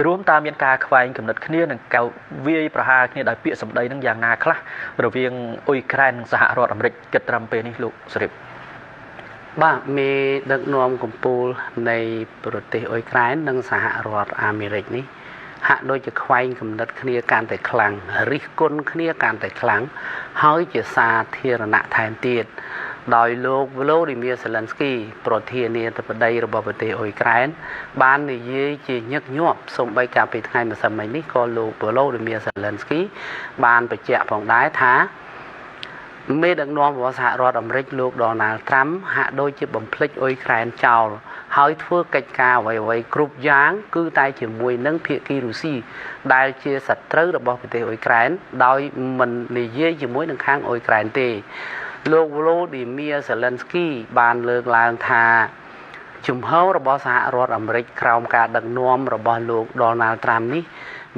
រួមតាមមានការខ្វែងគំនិតគ្នានឹងកៅវាយប្រហារគ្នាដោយពាក្យសម្ដីនឹងយ៉ាងណាខ្លះរវាងអ៊ុយក្រែននិងសហរដ្ឋអាមេរិកគិតត្រឹមពេលនេះលោកសេរីបាទមេដឹកនាំកម្ពុជានៃប្រទេសអ៊ុយក្រែននិងសហរដ្ឋអាមេរិកនេះហាក់ដូចជាខ្វែងគំនិតគ្នាកាន់តែខ្លាំងរិះគន់គ្នាកាន់តែខ្លាំងហើយជាសាធារណៈថែមទៀតដោយលោក Volodymyr Zelensky ប្រធានាធិបតីរបស់ប្រទេសអ៊ុយក្រែនបាននិយាយជាញឹកញាប់សូម្បីកាលពីថ្ងៃម្សិលមិញនេះក៏លោក Volodymyr Zelensky បានបញ្ជាក់ផងដែរថាមេដឹកនាំរបស់សហរដ្ឋអាមេរិកលោក Donald Trump ហាក់ដូចជាបំភ្លេចអ៊ុយក្រែនចោលហើយធ្វើកិច្ចការអ្វីៗគ្រប់យ៉ាងគឺតែជាមួយនឹងភាគីរុស្ស៊ីដែលជាសត្រូវរបស់ប្រទេសអ៊ុយក្រែនដោយមិននិយាយជាមួយនឹងខាងអ៊ុយក្រែនទេលោក Volodymyr Zelensky បានលើកឡើងថាជំហររបស់សហរដ្ឋអាមេរិកក្រោមការដឹកនាំរបស់លោក Donald Trump នេះ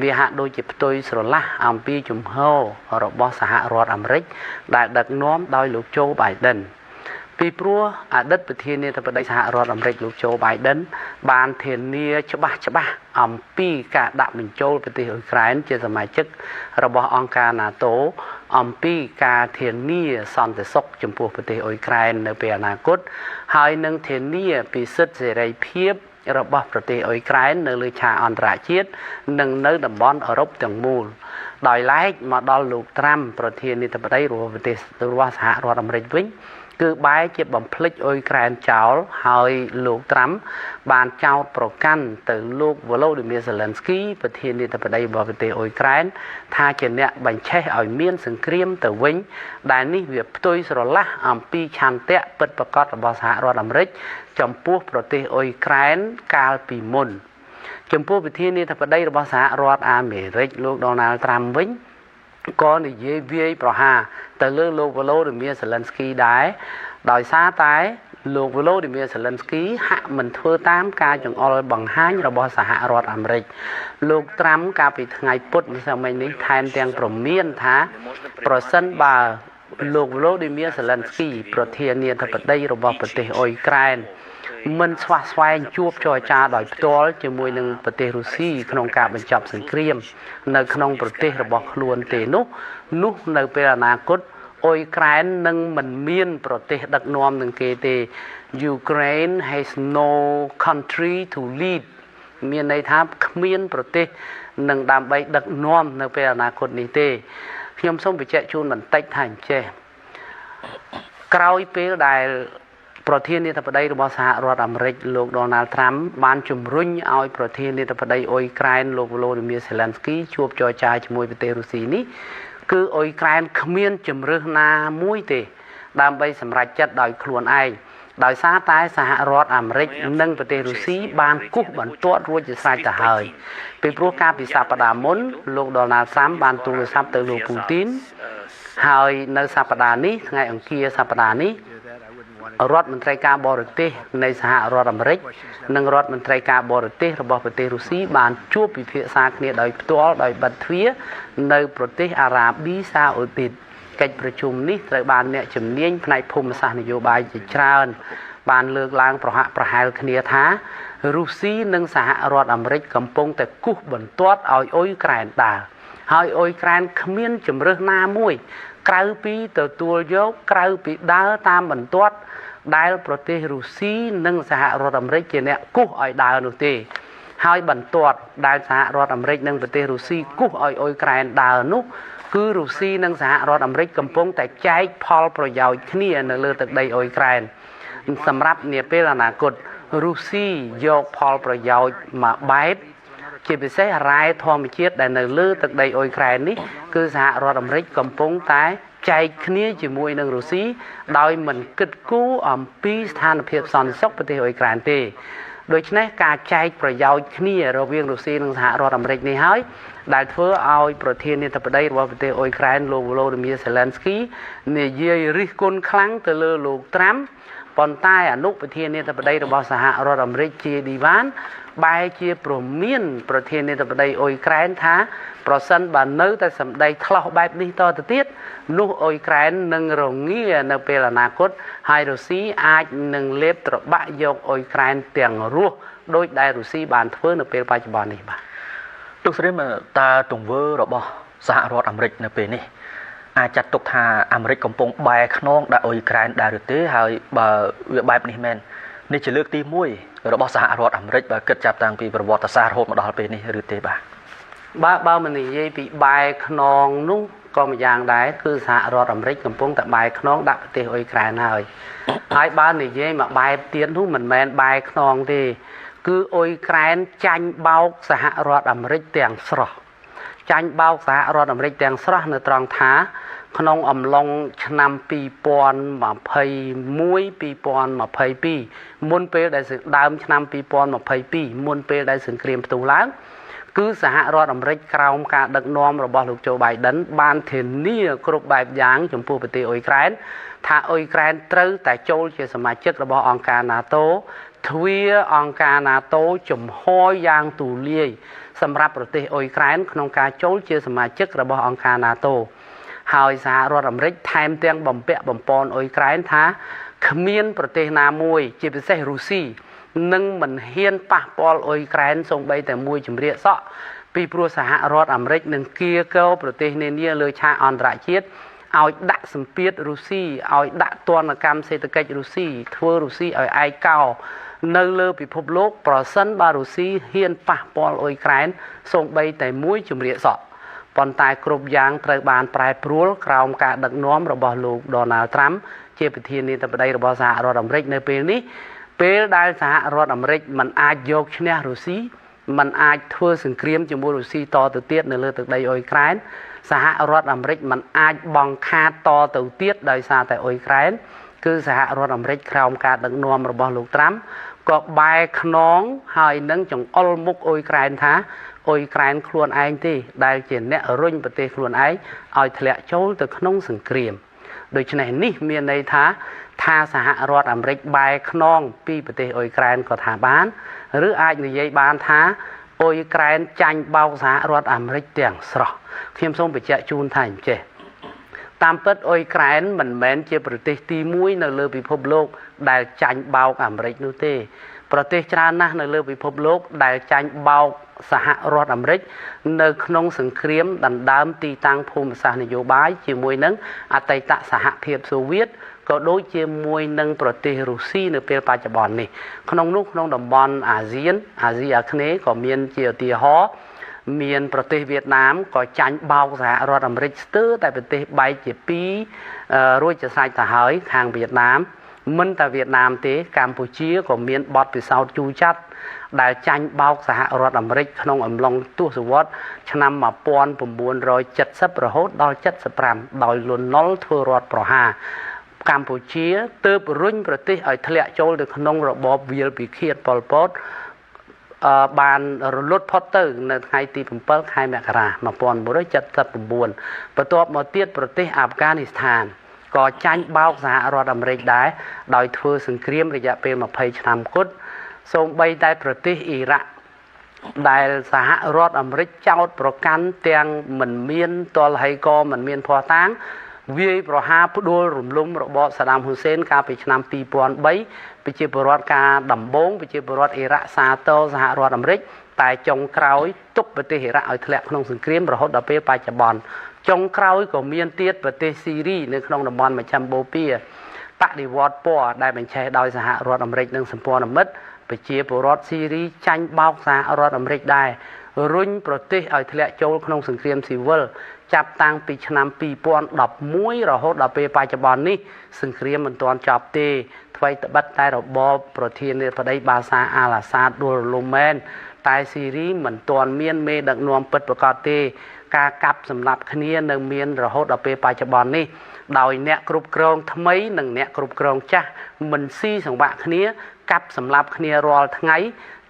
វាហាក់ដូចជាផ្ទុយស្រឡះអំពីជំហររបស់សហរដ្ឋអាមេរិកដែលដឹកនាំដោយលោក Joe Biden ពីព្រោះអតីតប្រធានាធិបតីសហរដ្ឋអាមេរិកលោក Joe Biden បានធានាច្បាស់អំពីការដាក់បញ្ចូលប្រទេសអ៊ុយក្រែនជាសមាជិករបស់អង្គការ NATO អំពីការធានាសន្តិសុខចំពោះប្រទេសអ៊ុយក្រែននៅពេលអនាគតហើយនឹងធានាពីសិទ្ធិសេរីភាពរបស់ប្រទេសអ៊ុយក្រែននៅលើឆាកអន្តរជាតិនិងនៅតំបន់អឺរ៉ុបទាំងមូលដោយឡែកមកដល់លោកត្រាំប្រធានាធិបតីរបស់ប្រទេសរបស់សហរដ្ឋអាមេរិកវិញគឺបែរជាបំភ្លេចអ៊ុយក្រែនចោលហើយលោកត្រាំបានចោទប្រកាន់ទៅលោក Volodymyr Zelensky ប្រធានាធិបតីរបស់ប្រទេសអ៊ុយក្រែនថាជាអ្នកបញ្ឆេះឲ្យមានសង្គ្រាមទៅវិញដែលនេះវាផ្ទុយស្រឡះអំពីឆន្ទៈពិតប្រាកដរបស់សហរដ្ឋអាមេរិកចំពោះប្រទេសអ៊ុយក្រែនកាលពីមុនចំពោះប្រធានាធិបតីរបស់សហរដ្ឋអាមេរិកលោក Donald Trump វិញក៏និយាយវាយប្រហារទៅលើលោក Volodymyr Zelensky ដែរដោយសារតែលោក Volodymyr Zelensky ហាក់មិនធ្វើតាមការចង្អុលបង្ហាញរបស់សហរដ្ឋអាមេរិកលោកត្រាំកាលពីថ្ងៃពុធម្សិលមិញនេះថែមទាំងព្រមានថាប្រសិនបើលោក Volodymyr Zelensky ប្រធានាធិបតីរបស់ប្រទេសអ៊ុយក្រែនមិនស្វះស្វែងជួបចរចាដោយផ្ទាល់ជាមួយនឹងប្រទេសរុស្ស៊ីក្នុងការបញ្ចប់សង្គ្រាមនៅក្នុងប្រទេសរបស់ខ្លួនទេនោះនៅពេលអនាគតអ៊ុយក្រែននឹងមិនមានប្រទេសដឹកនាំនឹងគេទេ Ukraine has no country to lead មានន័យថាគ្មានប្រទេសនឹងដើម្បីដឹកនាំនៅពេលអនាគតនេះទេខ្ញុំសូមបញ្ជាក់ជូនបន្តិចថាអញ្ចេះក្រោយពេលដែលប្រធានាធិបតីរបស់សហរដ្ឋអាមេរិកលោក Donald Trump បានជំរុញឲ្យប្រធានាធិបតីអ៊ុយក្រែនលោក Volodymyr Zelensky ជួបចរចាជាមួយប្រទេសរុស្ស៊ីនេះគឺអ៊ុយក្រែនគ្មានជំរើសណាមួយទេដើម្បីសម្រេចចិត្តដោយខ្លួនឯងដោយសារតែសហរដ្ឋអាមេរិកនិងប្រទេសរុស្ស៊ីបានគូសបន្ទាត់រួចជាស្រេចទៅហើយពីព្រោះកាលពីសប្តាហ៍មុនលោក Donald Trump បានទូរស័ព្ទទៅលោក Putin ហើយនៅសប្តាហ៍នេះថ្ងៃអង្គារសប្តាហ៍នេះរដ្ឋមន្ត្រីការបរទេសនៃសហរដ្ឋអាមេរិកនិងរដ្ឋមន្ត្រីការបរទេសរបស់ប្រទេសរុស្ស៊ីបានជួបពិភាក្សាគ្នាដោយផ្ទាល់ដោយបិទទ្វារនៅប្រទេសអារ៉ាប៊ីសាអូឌីតកិច្ចប្រជុំនេះត្រូវបានអ្នកជំនាញផ្នែកភូមិសាស្ត្រនយោបាយជាច្រើនបានលើកឡើងប្រហាក់ប្រហែលគ្នាថារុស្ស៊ីនិងសហរដ្ឋអាមេរិកកំពុងតែគូសបន្ទាត់ឲ្យអ៊ុយក្រែនដើរហើយអ៊ុយក្រែនគ្មានជំរើសណាមួយក្រៅពីទទួលយកក្រៅពីដើរតាមបន្ទាត់ដែលប្រទេសរុស្ស៊ីនិងសហរដ្ឋអាមេរិកជាអ្នកគូសឲ្យដើរនោះទេហើយបន្ទាត់ដែលសហរដ្ឋអាមេរិកនិងប្រទេសរុស្ស៊ីគូសឲ្យអ៊ុយក្រែនដើរនោះគឺរុស្ស៊ីនិងសហរដ្ឋអាមេរិកកំពុងតែចែកផលប្រយោជន៍គ្នានៅលើទឹកដីអ៊ុយក្រែនសម្រាប់នាពេលអនាគតរុស្ស៊ីយកផលប្រយោជន៍មួយបែបជាពិសេសរ៉ែធម្មជាតិដែលនៅលើទឹកដីអ៊ុយក្រែននេះគឺសហរដ្ឋអាមេរិកកំពុងតែចែកគ្នាជាមួយនឹងរុស្ស៊ីដោយមិនគិតគូរអំពីស្ថានភាពសន្តិសុខប្រទេសអ៊ុយក្រែនទេដូច្នេះការចែកប្រយោជន៍គ្នារវាងរុស្ស៊ីនិងសហរដ្ឋអាមេរិកនេះហើយដែលធ្វើឲ្យប្រធានាធិបតីរបស់ប្រទេសអ៊ុយក្រែនលោក Volodymyr Zelensky និយាយរិះគន់ខ្លាំងទៅលើលោកត្រាំប៉ុន្តែអនុប្រធានាធិបតីរបស់សហរដ្ឋអាមេរិកជាឌីវ៉ានបែរជាព្រមានប្រធានាធិបតីអ៊ុយក្រែនថាប្រសិនបើនៅតែសម្ដីថ្លោះបែបនេះតទៅទៀតនោះអ៊ុយក្រែននឹងរងានៅពេលអនាគតហើយរុស្ស៊ីអាចនឹងលេបត្របាក់យកអ៊ុយក្រែនទាំងរស់ដោយដែលរុស្ស៊ីបានធ្វើនៅពេលបច្ចុប្បន្ននេះបាទ លោកស្រីមើលតើទង្វើរបស់សហរដ្ឋអាមេរិកនៅពេលនេះអាចចាត់ទុកថាអាមេរិកកំពុងបែរខ្នងដាក់អ៊ុយក្រែនដែរឬទេហើយបើវាបែបនេះមែននេះជាលើកទី1របស់សហរដ្ឋអាមេរិកបើគិតចាប់តាំងពីប្រវត្តិសាស្ត្ររហូតមកដល់ពេលនេះឬទេបាទបើមិននិយាយពីបែរខ្នងនោះក៏ម្យ៉ាងដែរគឺសហរដ្ឋអាមេរិកកំពុងតែបែរខ្នងដាក់ប្រទេសអ៊ុយក្រែនហើយបើនិយាយមកបែបទៀតនោះមិនមែនបែរខ្នងទេគឺអ៊ុយក្រែនចាញ់បោកសហរដ្ឋអាមេរិកទាំងស្រុងចាញ់បោកសហរដ្ឋអាមេរិកទាំងស្រុងនៅត្រង់ថាក្នុងអំឡុងឆ្នាំ2021 2022មុនពេលដែលដើមឆ្នាំ2022មុនពេលដែលសង្គ្រាមផ្ទុះឡើងគឺសហរដ្ឋអាមេរិកក្រោមការដឹកនាំរបស់លោកโจ Biden បានធានាគ្រប់បែបយ៉ាងចំពោះប្រទេសអ៊ុយក្រែនថាអ៊ុយក្រែនត្រូវតែចូលជាសមាជិករបស់អង្គការ NATO ទ្វារអង្គការ NATO ចំហយ៉ាងទូលាយសម្រាប់ប្រទេសអ៊ុយក្រែនក្នុងការចូលជាសមាជិករបស់អង្គការ NATO ហើយសហរដ្ឋអាមេរិកថែមទាំងបំពាក់បំពន់អ៊ុយក្រែនថាគ្មានប្រទេសណាមួយជាពិសេសរុស្ស៊ីនឹងមិនហ៊ានប៉ះពាល់អ៊ុយក្រែនសូម្បីតែមួយជំរាកសក់ពីព្រោះសហរដ្ឋអាមេរិកនឹងគៀកោប្រទេសនានាលើឆាកអន្តរជាតិឲ្យដាក់សម្ពាធរុស្ស៊ីឲ្យដាក់ទណ្ឌកម្មសេដ្ឋកិច្ចរុស្ស៊ីធ្វើរុស្ស៊ីឲ្យឯកោនៅលើពិភពលោកប្រសិនបើរុស្ស៊ីហ៊ានប៉ះពាល់អ៊ុយក្រែនសូម្បីតែមួយជំរាកសក់ប៉ុន្តែគ្រប់យ៉ាងត្រូវបានប្រែប្រួលក្រោមការដឹកនាំរបស់លោក Donald Trump ជាប្រធានាធិបតីរបស់សហរដ្ឋអាមេរិកនៅពេលនេះពេលដែលសហរដ្ឋអាមេរិកមិនអាចយកឈ្នះរុស្ស៊ីមិនអាចធ្វើសង្គ្រាមជាមួយរុស្ស៊ីតទៅទៀតនៅលើទឹកដីអ៊ុយក្រែនសហរដ្ឋអាមេរិកមិនអាចបង្ខាតតទៅទៀតដោយសារតែអ៊ុយក្រែនគឺសហរដ្ឋអាមេរិកក្រោមការដឹកនាំរបស់លោក Trump ក៏បែរខ្នងហើយនឹងចង្អុលមុខអ៊ុយក្រែនថាអ៊ុយក្រែនខ្លួនឯងទេដែលជាអ្នករុញប្រទេសខ្លួនឯងឲ្យធ្លាក់ចូលទៅក្នុងសង្គ្រាមដូច្នេះនេះមានន័យថាសហរដ្ឋអាមេរិកបែរខ្នងពីប្រទេសអ៊ុយក្រែនក៏ថាបានឬអាចនិយាយបានថាអ៊ុយក្រែនចាញ់បោកសហរដ្ឋអាមេរិកទាំងស្រុងខ្ញុំសូមបញ្ជាក់ជូនថាអញ្ចេះតាមពិតអ៊ុយក្រែនមិនមែនជាប្រទេសទី1នៅលើពិភពលោកដែលចាញ់បោកអាមេរិកនោះទេប្រទេសច្រើនណាស់នៅលើពិភពលោកដែលចាញ់បោកសហរដ្ឋអាមេរិកនៅក្នុងសង្គ្រាមដណ្ដើមទីតាំងភូមិសាស្ត្រនយោបាយជាមួយនឹងអតីតសហភាពសូវៀតក៏ដូចជាមួយនឹងប្រទេសរុស្ស៊ីនៅពេលបច្ចុប្បន្ននេះក្នុងនោះក្នុងតំបន់អាស៊ីអាគ្នេយ៍ក៏មានជាឧទាហរណ៍មានប្រទេសវៀតណាមក៏ចាញ់បោកសហរដ្ឋអាមេរិកស្ទើរតែប្រទេសបែកជា2រួចជាស្រេចទៅហើយខាងវៀតណាមមិនតែវៀតណាមទេកម្ពុជាក៏មានបទពិសោធន៍ជូរចត់ដែលចាញ់បោកសហរដ្ឋអាមេរិកក្នុងអំឡុងទសវត្សរ៍ឆ្នាំ1970រហូតដល់75ដោយលន់នល់ធ្វើរដ្ឋប្រហារកម្ពុជាទើបរុញប្រទេសឲ្យធ្លាក់ចូលទៅក្នុងរបបវាលពិឃាតប៉ុលពតបានរលត់ផុតទៅនៅថ្ងៃទី7ខែមករា1979បន្ទាប់មកទៀតប្រទេសអាហ្វហ្គានីស្ថានក៏ចាញ់បោកសហរដ្ឋអាមេរិកដែរដោយធ្វើសង្គ្រាមរយៈពេល20ឆ្នាំគត់សូម្បីតែប្រទេសអ៊ីរ៉ាក់ដែលសហរដ្ឋអាមេរិកចោទប្រកាន់ទាំងមិនមានទល់ហើយក៏មិនមានភ័ស្តុតាងវាយប្រហារផ្ដួលរំលំរបបសាដាមហ៊ូសេនកាលពីឆ្នាំ2003ប្រជាពលរដ្ឋការដំបូងប្រជាពលរដ្ឋអ៊ីរ៉ាក់សាទរសហរដ្ឋអាមេរិកតែចុងក្រោយទុកប្រទេសអ៊ីរ៉ាក់ឲ្យធ្លាក់ក្នុងសង្គ្រាមរហូតដល់ពេលបច្ចុប្បន្នចុងក្រោយក៏មានទៀតប្រទេសស៊ីរីនៅក្នុងតំបន់មជ្ឈិមបូព៌ាបដិវត្តពណ៌ដែលបញ្ឆេះដោយសហរដ្ឋអាមេរិកនិងសម្ព័ន្ធមិត្តប្រជាពលរដ្ឋស៊ីរីចាញ់បោកសហរដ្ឋអាមេរិកដែររុញប្រទេសឲ្យធ្លាក់ចូលក្នុងសង្គ្រាមស៊ីវិលចាប់តាំងពីឆ្នាំ2011រហូតដល់ពេលបច្ចុប្បន្ននេះសង្គ្រាមមិនទាន់ចប់ទេថ្មីត្បិតតែរបបប្រធានាធិបតីបាសាអាល់អាសាដដួលរលំមែនតែស៊ីរីមិនទាន់មានមេដឹកនាំពិតប្រាកដទេការកាប់សម្លាប់គ្នានៅមានរហូតដល់ពេលបច្ចុប្បន្ននេះដោយអ្នកគ្រប់គ្រងថ្មីនិងអ្នកគ្រប់គ្រងចាស់មិនស៊ីសង្វាក់គ្នាកាប់សម្លាប់គ្នារាល់ថ្ងៃ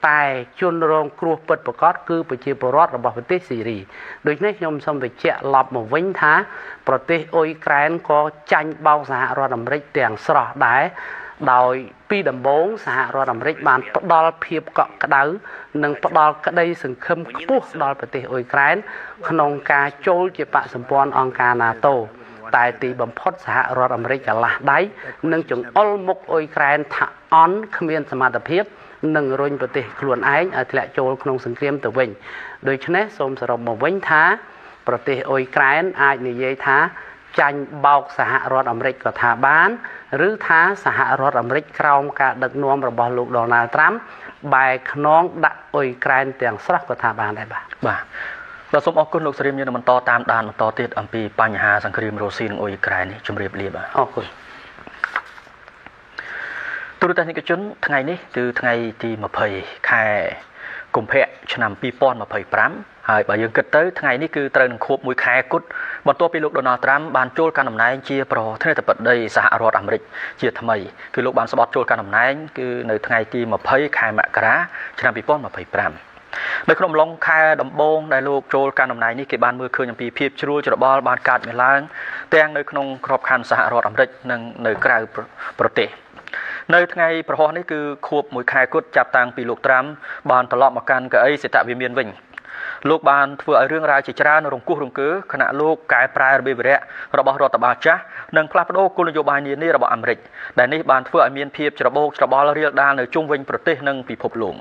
តែជនរងគ្រោះពិតប្រាកដគឺប្រជាពលរដ្ឋរបស់ប្រទេសស៊ីរីដូច្នេះខ្ញុំសូមបញ្ជាក់ឡប់មកវិញថាប្រទេសអ៊ុយក្រែនក៏ចាញ់បោកសហរដ្ឋអាមេរិកទាំងស្រុងដែរដោយពីដំបូងសហរដ្ឋអាមេរិកបានផ្ដល់ភាពកក់ក្ដៅនិងផ្ដល់ក្តីសង្ឃឹមខ្ពស់ដល់ប្រទេសអ៊ុយក្រែនក្នុងការចូលជាបកសម្ព័ន្ធអង្គការ NATO តែទីបំផុតសហរដ្ឋអាមេរិកកន្លះដៃនិងចង្អុលមុខអ៊ុយក្រែនថាអន់គ្មានសមត្ថភាព នឹងរុញប្រទេសខ្លួនឯងឲ្យធ្លាក់ចូលក្នុងសង្គ្រាមទៅវិញដូច្នេះសូមសរុបមកវិញថាប្រទេសអ៊ុយក្រែនអាចនិយាយថាចាញ់បោកសហរដ្ឋអាមេរិកក៏ថាបានឬថាសហរដ្ឋអាមេរិកក្រោមការដឹកនាំរបស់លោកដូណាល់ត្រាំបែកខ្នងដាក់អ៊ុយក្រែនទាំងស្រុងក៏ថាបានដែរបាទបាទសូមអរគុណលោកសេរីមានបន្តតាមដានបន្តទៀតអំពីបញ្ហាសង្គ្រាមរុស្ស៊ីនិងអ៊ុយក្រែននេះជម្រាបលាបាទអរគុណទូរទស្សនិកជនថ្ងៃនេះគឺថ្ងៃទី20ខែកុម្ភៈឆ្នាំ2025ហើយបើយើងគិតទៅថ្ងៃនេះគឺត្រូវនឹងខួប1ខែគត់បន្ទាប់ពីលោកដូណាល់ត្រាំបានចូលកាន់តំណែងជាប្រធានាធិបតីសហរដ្ឋអាមេរិកជាថ្មីគឺលោកបានស្បត់ចូលកាន់តំណែងគឺនៅថ្ងៃទី20ខែមករាឆ្នាំ2025នៅក្នុងអំឡុងខែដំបូងដែលលោកចូលកាន់តំណែងនេះគេបានមើលឃើញអំពីភាពជ្រួលច្របល់បានកើតមានឡើងទាំងនៅក្នុងក្របខ័ណ្ឌសហរដ្ឋអាមេរិកនិងនៅក្រៅប្រទេសនៅថ្ងៃប្រហោះនេះគឺខួប1ខែគត់ចាប់តាំងពីលោកត្រាំបានត្រឡប់មកកាន់កៅអីសេតវិមានវិញលោកបានធ្វើឲ្យរឿងរ៉ាវជាច្រើនរង្គោះរង្គើខណៈលោកកែប្រែរបៀបវិរៈរបស់រដ្ឋបាលចាស់និងផ្លាស់ប្ដូរគោលនយោបាយនានារបស់អាមេរិកដែលនេះបានធ្វើឲ្យមានភាពច្របូកច្របល់រាលដាលនៅជុំវិញប្រទេសនិងពិភពលោក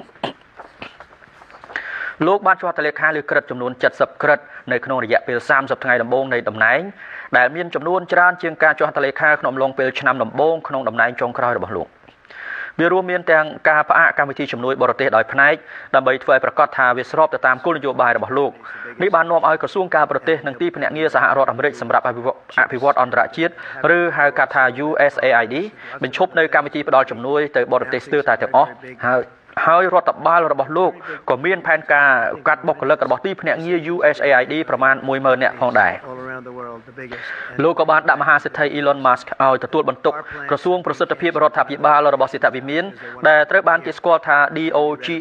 លោកបានជាប់តលេខាលើក្រឹតចំនួន70ក្រឹតនៅក្នុងរយៈពេល30ថ្ងៃដំបូងនៃតំណែងដែលមានចំនួនច្រើនជាងការជាប់តលេខាក្នុងអំឡុងពេលឆ្នាំដំបូងក្នុងតំណែងចុងក្រោយរបស់លោកវារួមមានទាំងការផ្អាកកម្មវិធីជំនួយបរទេសដោយផ្នែកដើម្បីធ្វើឲ្យប្រកាសថាវាស្របទៅតាមគោលនយោបាយរបស់លោកនេះបាននាំឲ្យក្រសួងការបរទេសនិងទីភ្នាក់ងារសហរដ្ឋអាមេរិកសម្រាប់អភិវឌ្ឍអន្តរជាតិឬហៅកាត់ថា USAID បញ្ឈប់នៅកម្មវិធីផ្ដល់ជំនួយទៅបរទេសស្ទើរតែទាំងអស់ហើយរដ្ឋបាលរបស់លោកក៏មានផែនការកាត់បុគ្គលិករបស់ទីភ្នាក់ងារ USAID ប្រមាណ 10000 នាក់ផងដែរលោកក៏បានដាក់មហាសេដ្ឋី Elon Musk ឲ្យទទួលបន្ទុកក្រសួងប្រសិទ្ធភាពរដ្ឋាភិបាលរបស់សេដ្ឋវិមានដែលត្រូវបានគេស្គាល់ថា DOGE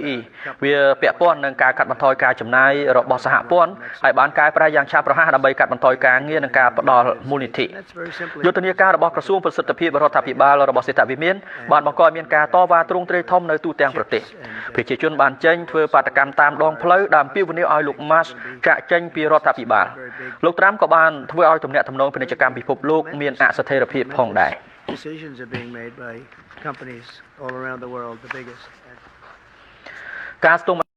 វាពាក់ព័ន្ធនឹងការកាត់បន្ថយការចំណាយរបស់សហព័ន្ធឲ្យបានកែប្រែយ៉ាងឆាប់រហ័សដើម្បីកាត់បន្ថយការងារនិងការផ្ដល់មូលនិធិយុទ្ធនាការរបស់ក្រសួងប្រសិទ្ធភាពរដ្ឋាភិបាលរបស់សេដ្ឋវិមានបានបង្កឲ្យមានការតវ៉ាទ្រង់ទ្រាយធំនៅទូទាំងប្រទេសប្រជាជនបានចេញធ្វើបាតកម្មតាមដងផ្លូវដើម្បីអំពាវនាវឲ្យលោក Musk ចាក់ចេញពីរដ្ឋាភិបាលលោកត្រាំក៏បានធ្វើឲ្យទំនាក់ទំនងពាណិជ្ជកម្មពិភពលោកមានអស្ថិរភាពផងដែរការស្ទង់